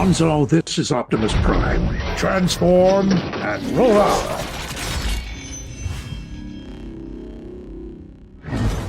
Alfonso, this is Optimus Prime. Transform and roll out.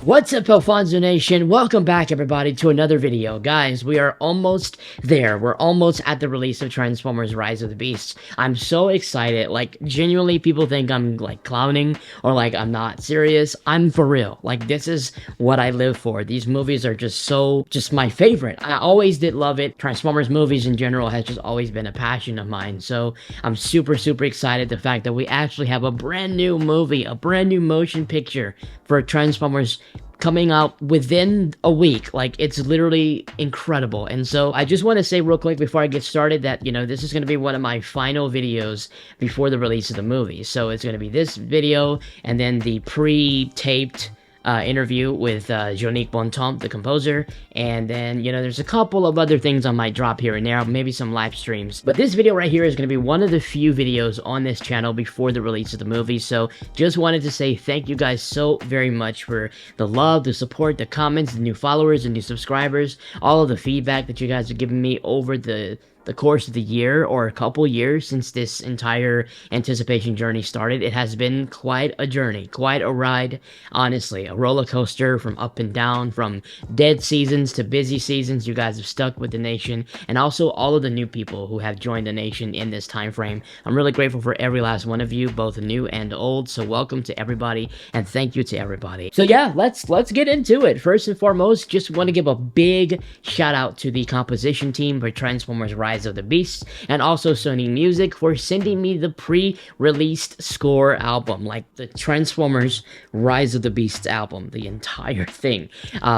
What's up, Alfonso Nation? Welcome back, everybody, to another video. Guys, we are almost there. We're almost at the release of Transformers Rise of the Beasts. I'm so excited. Like, genuinely, people think I'm, like, clowning or, like, I'm not serious. I'm for real. Like, this is what I live for. These movies are just my favorite. I always did love it. Transformers movies in general has just always been a passion of mine. So, I'm super, super excited the fact that we actually have a brand new movie, a brand new motion picture for Transformers coming out within a week. Like, it's literally incredible. And so I just want to say real quick before I get started that, you know, this is going to be one of my final videos before the release of the movie. So it's going to be this video and then the pre-taped interview with Jablonsky, the composer, and then, you know, there's a couple of other things I might drop here and there, maybe some live streams. But this video right here is going to be one of the few videos on this channel before the release of the movie, so just wanted to say thank you guys so very much for the love, the support, the comments, the new followers, the new subscribers, all of the feedback that you guys have given me over the course of the year or a couple years since this entire anticipation journey started. It has been quite a journey, quite a ride, honestly. A roller coaster from up and down, from dead seasons to busy seasons. You guys have stuck with the nation, and also all of the new people who have joined the nation in this time frame. I'm really grateful for every last one of you, both new and old, so welcome to everybody, and thank you to everybody. So yeah, let's get into it. First and foremost, just want to give a big shout out to the composition team for Transformers Rise of the Beasts, and also Sony Music for sending me the pre-released score album, like the Transformers Rise of the Beasts album, the entire thing,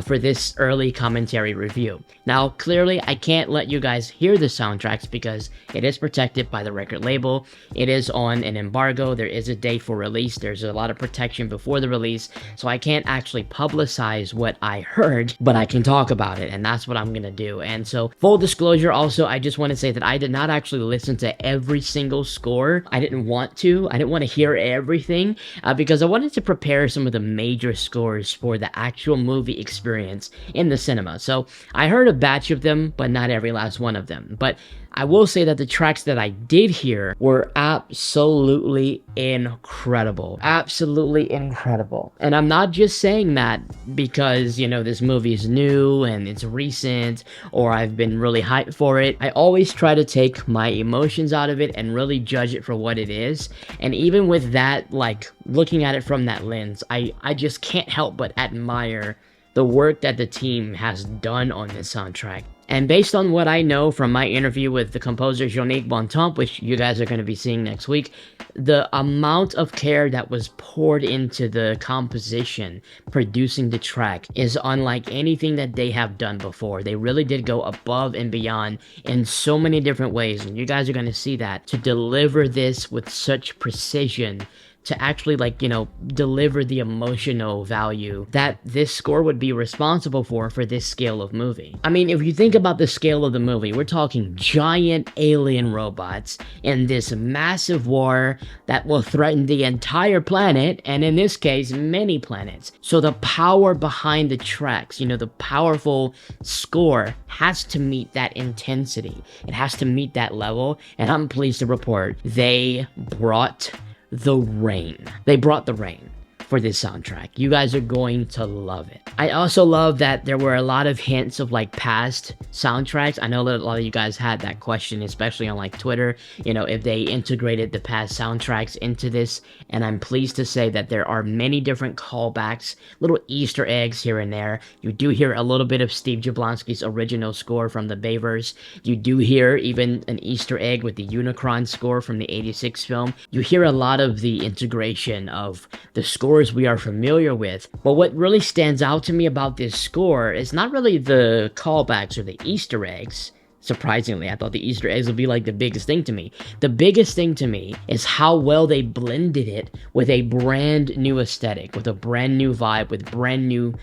for this early commentary review. Now, clearly, I can't let you guys hear the soundtracks because it is protected by the record label. It is on an embargo. There is a date for release. There's a lot of protection before the release, so I can't actually publicize what I heard, but I can talk about it, and that's what I'm gonna do. And so, full disclosure, also, I just want to say that I did not actually listen to every single score. I didn't want to. I didn't want to hear everything because I wanted to prepare some of the major scores for the actual movie experience in the cinema. So I heard a batch of them, but not every last one of them. But I will say that the tracks that I did hear were absolutely incredible. Absolutely incredible. And I'm not just saying that because, you know, this movie is new and it's recent, or I've been really hyped for it. I always try to take my emotions out of it and really judge it for what it is. And even with that, like, looking at it from that lens, I just can't help but admire the work that the team has done on this soundtrack. And based on what I know from my interview with the composer Jablonsky, which you guys are going to be seeing next week, the amount of care that was poured into the composition, producing the track, is unlike anything that they have done before. They really did go above and beyond in so many different ways, and you guys are going to see that, to deliver this with such precision, to actually, like, you know, deliver the emotional value that this score would be responsible for this scale of movie. I mean, if you think about the scale of the movie, we're talking giant alien robots in this massive war that will threaten the entire planet, and in this case, many planets. So the power behind the tracks, you know, the powerful score has to meet that intensity. It has to meet that level, and I'm pleased to report they brought the rain. They brought the rain for this soundtrack. You guys are going to love it. I also love that there were a lot of hints of, like, past soundtracks. I know that a lot of you guys had that question, especially on, like, Twitter, you know, if they integrated the past soundtracks into this, and I'm pleased to say that there are many different callbacks, little Easter eggs here and there. You do hear a little bit of Steve Jablonsky's original score from the Bayverse. You do hear even an Easter egg with the Unicron score from the '86 film. You hear a lot of the integration of the scores we are familiar with, but what really stands out to me about this score is not really the callbacks or the Easter eggs. Surprisingly, I thought the Easter eggs would be, like, the biggest thing to me. The biggest thing to me is how well they blended it with a brand new aesthetic, with a brand new vibe, with brand new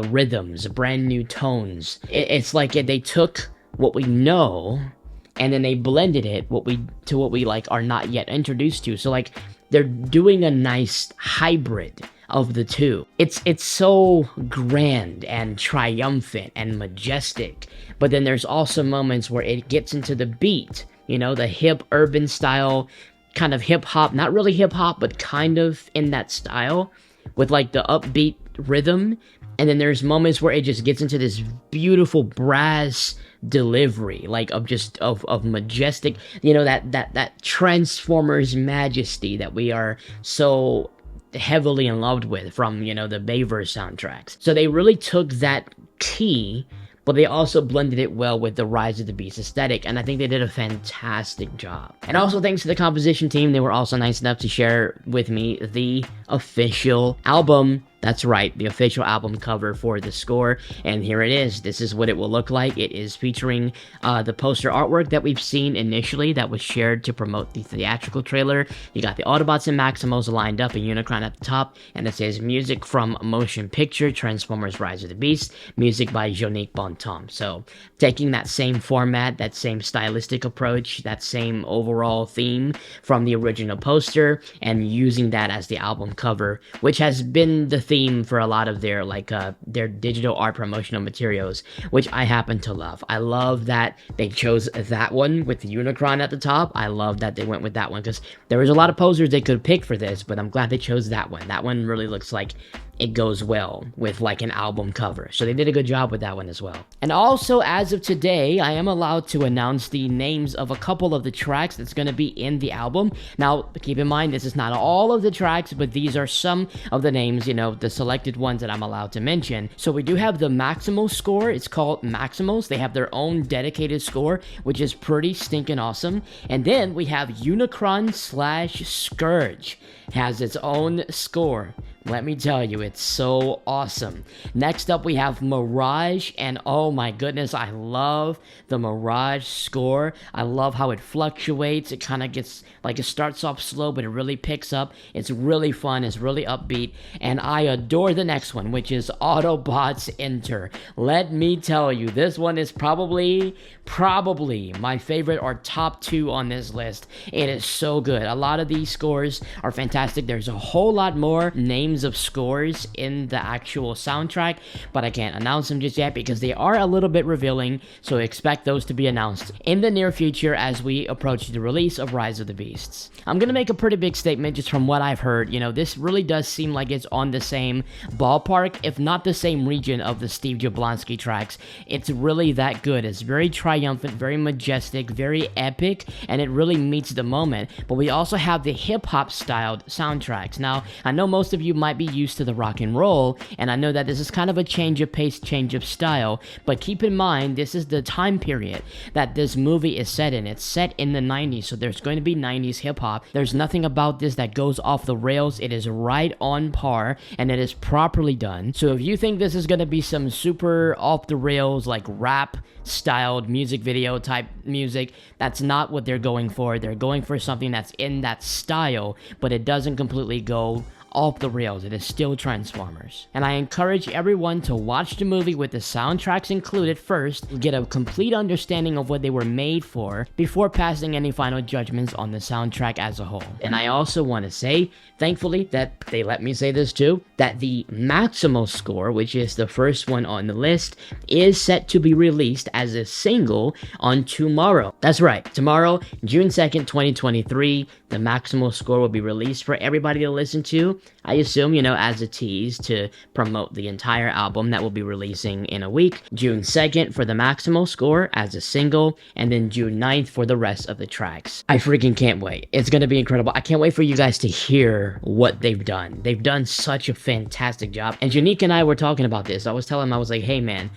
rhythms, brand new tones. It's like they took what we know and then they blended it to what we like are not yet introduced to. So, like, they're doing a nice hybrid of the two. It's so grand and triumphant and majestic, but then there's also moments where it gets into the beat, you know, the hip urban style, kind of hip hop, not really hip hop, but kind of in that style with like the upbeat rhythm. And then there's moments where it just gets into this beautiful brass delivery, like of majestic, you know, that Transformers majesty that we are so heavily in love with from, you know, the Bayverse soundtracks. So they really took that key, but they also blended it well with the Rise of the Beast aesthetic, and I think they did a fantastic job. And also thanks to the composition team, they were also nice enough to share with me the official album. That's right, the official album cover for the score, and here it is. This is what it will look like. It is featuring the poster artwork that we've seen initially that was shared to promote the theatrical trailer. You got the Autobots and Maximals lined up, a Unicron at the top, and it says music from motion picture Transformers Rise of the Beast, music by Jonique Bontemps. So taking that same format, that same stylistic approach, that same overall theme from the original poster, and using that as the album cover, which has been the theme for a lot of their their digital art promotional materials, which I happen to love. I love that they chose that one with the Unicron at the top. I love that they went with that one because there was a lot of posters they could pick for this, but I'm glad they chose that one. That one really looks like it goes well with like an album cover. So they did a good job with that one as well. And also, as of today, I am allowed to announce the names of a couple of the tracks that's going to be in the album. Now, keep in mind, this is not all of the tracks, but these are some of the names, you know, the selected ones that I'm allowed to mention. So we do have the Maximals score. It's called Maximals. They have their own dedicated score, which is pretty stinking awesome. And then we have Unicron / Scourge has its own score. Let me tell you, it's so awesome. Next up, we have Mirage, and oh my goodness, I love the Mirage score. I love how it fluctuates. It kind of gets, like, it starts off slow, but it really picks up. It's really fun. It's really upbeat, and I adore the next one, which is Autobots Enter. Let me tell you, this one is probably my favorite or top 2 on this list. It is so good. A lot of these scores are fantastic. There's a whole lot more names of scores in the actual soundtrack, but I can't announce them just yet because they are a little bit revealing, so expect those to be announced in the near future as we approach the release of Rise of the Beasts. I'm gonna make a pretty big statement just from what I've heard. You know, this really does seem like it's on the same ballpark, if not the same region of the Steve Jablonsky tracks. It's really that good. It's very triumphant, very majestic, very epic, and it really meets the moment. But we also have the hip-hop styled soundtracks. Now, I know most of you might be used to the rock and roll, and I know that this is kind of a change of pace, change of style, but keep in mind, this is the time period that this movie is set in. It's set in the 90s, so there's going to be 90s hip-hop. There's nothing about this that goes off the rails. It is right on par, and it is properly done. So if you think this is going to be some super off-the-rails, like rap-styled music video type music, that's not what they're going for. They're going for something that's in that style, but it doesn't completely go off the rails. It is still Transformers. And I encourage everyone to watch the movie with the soundtracks included first, and get a complete understanding of what they were made for before passing any final judgments on the soundtrack as a whole. And I also want to say, thankfully, that they let me say this too, that the Maximals score, which is the first one on the list, is set to be released as a single on tomorrow. That's right, tomorrow, June 2nd, 2023, the Maximals score will be released for everybody to listen to. I assume, you know, as a tease to promote the entire album that will be releasing in a week. June 2nd for the Maximals score as a single, and then June 9th for the rest of the tracks. I freaking can't wait. It's gonna be incredible. I can't wait for you guys to hear what they've done. They've done such a fantastic job. And Janique and I were talking about this. I was telling him, I was like, hey man,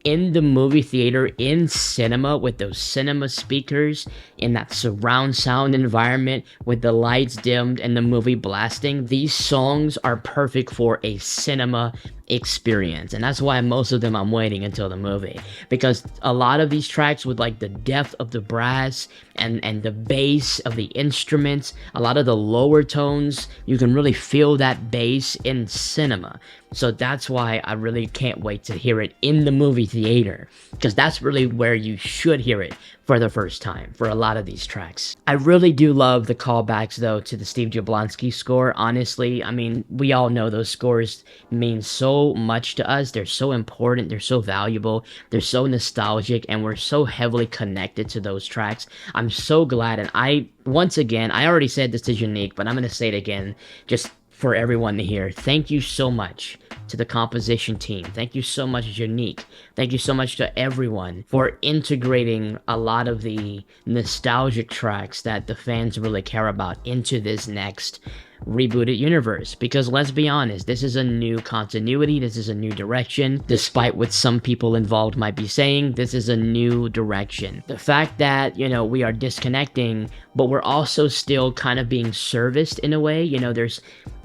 in the movie theater, in cinema, with those cinema speakers, in that surround sound environment, with the lights dimmed and the movie blasting, these songs are perfect for a cinema experience. And that's why most of them I'm waiting until the movie, because a lot of these tracks with like the depth of the brass and the bass of the instruments, a lot of the lower tones, you can really feel that bass in cinema. So that's why I really can't wait to hear it in the movie theater, because that's really where you should hear it, for the first time for a lot of these tracks. I really do love the callbacks though to the Steve Jablonsky score. Honestly, I mean, we all know those scores mean so much to us. They're so important, they're so valuable, they're so nostalgic, and we're so heavily connected to those tracks. I'm so glad, and once again, I already said this to Unique, but I'm gonna say it again just for everyone to hear. Thank you so much to the composition team. Thank you so much, Unique. Thank you so much to everyone for integrating a lot of the nostalgic tracks that the fans really care about into this next rebooted universe. Because let's be honest, this is a new continuity, this is a new direction. Despite what some people involved might be saying, this is a new direction. The fact that, you know, we are disconnecting, but we're also still kind of being serviced in a way. You know, there's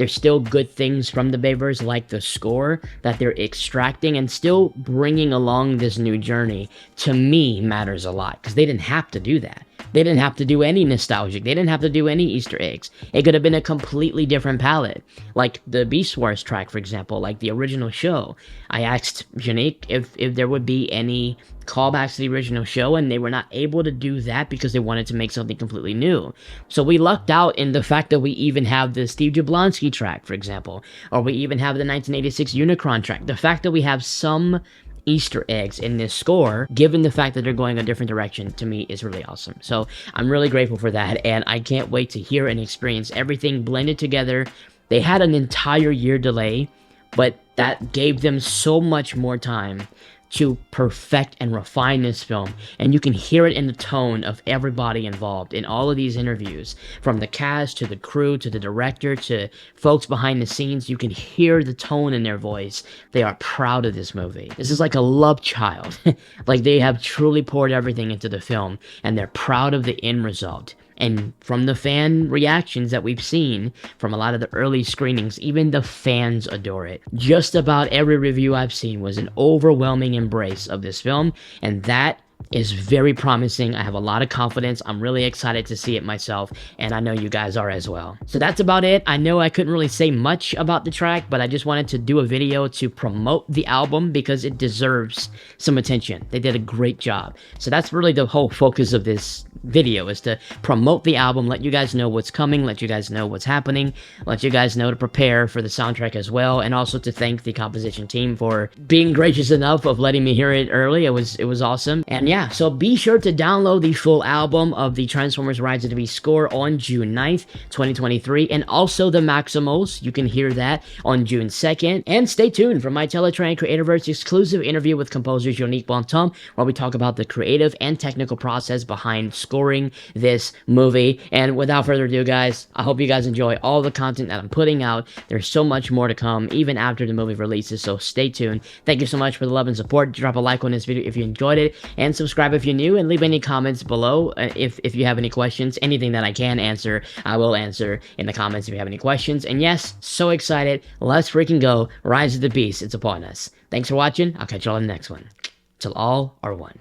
still good things from the Bayverse, like the score that they're extracting and still bringing along this new journey, to me matters a lot, because they didn't have to do that. They didn't have to do any nostalgic. They didn't have to do any Easter eggs. It could have been a completely different palette. Like the Beast Wars track, for example, like the original show. I asked Unique if there would be any callbacks to the original show, and they were not able to do that because they wanted to make something completely new. So we lucked out in the fact that we even have the Steve Jablonsky track, for example, or we even have the 1986 Unicron track. The fact that we have some Easter eggs in this score, given the fact that they're going a different direction, to me is really awesome. So I'm really grateful for that, and I can't wait to hear and experience everything blended together. They had an entire year delay, but that gave them so much more time to perfect and refine this film, and you can hear it in the tone of everybody involved in all of these interviews, from the cast to the crew to the director to folks behind the scenes. You can hear the tone in their voice. They are proud of this movie. This is like a love child. Like, they have truly poured everything into the film, and they're proud of the end result. And from the fan reactions that we've seen from a lot of the early screenings, even the fans adore it. Just about every review I've seen was an overwhelming embrace of this film, and that is very promising. I have a lot of confidence. I'm really excited to see it myself, and I know you guys are as well. So that's about it. I know I couldn't really say much about the track, but I just wanted to do a video to promote the album because it deserves some attention. They did a great job. So that's really the whole focus of this video, is to promote the album, let you guys know what's coming, let you guys know what's happening, let you guys know to prepare for the soundtrack as well, and also to thank the composition team for being gracious enough of letting me hear it early. It was awesome. And yeah, so be sure to download the full album of the Transformers Rise of the Beast score on June 9th, 2023, and also the Maximals. You can hear that on June 2nd. And stay tuned for my Teletrain Creatorverse exclusive interview with composers Unique Bontom, where we talk about the creative and technical process behind scoring this movie. And without further ado, guys, I hope you guys enjoy all the content that I'm putting out. There's so much more to come, even after the movie releases, so stay tuned. Thank you so much for the love and support. Drop a like on this video if you enjoyed it, and subscribe if you're new, and leave any comments below if you have any questions. Anything that I can answer, I will answer in the comments if you have any questions. And yes, so excited. Let's freaking go. Rise of the Beast, it's upon us. Thanks for watching. I'll catch you all in the next one. Till all are one.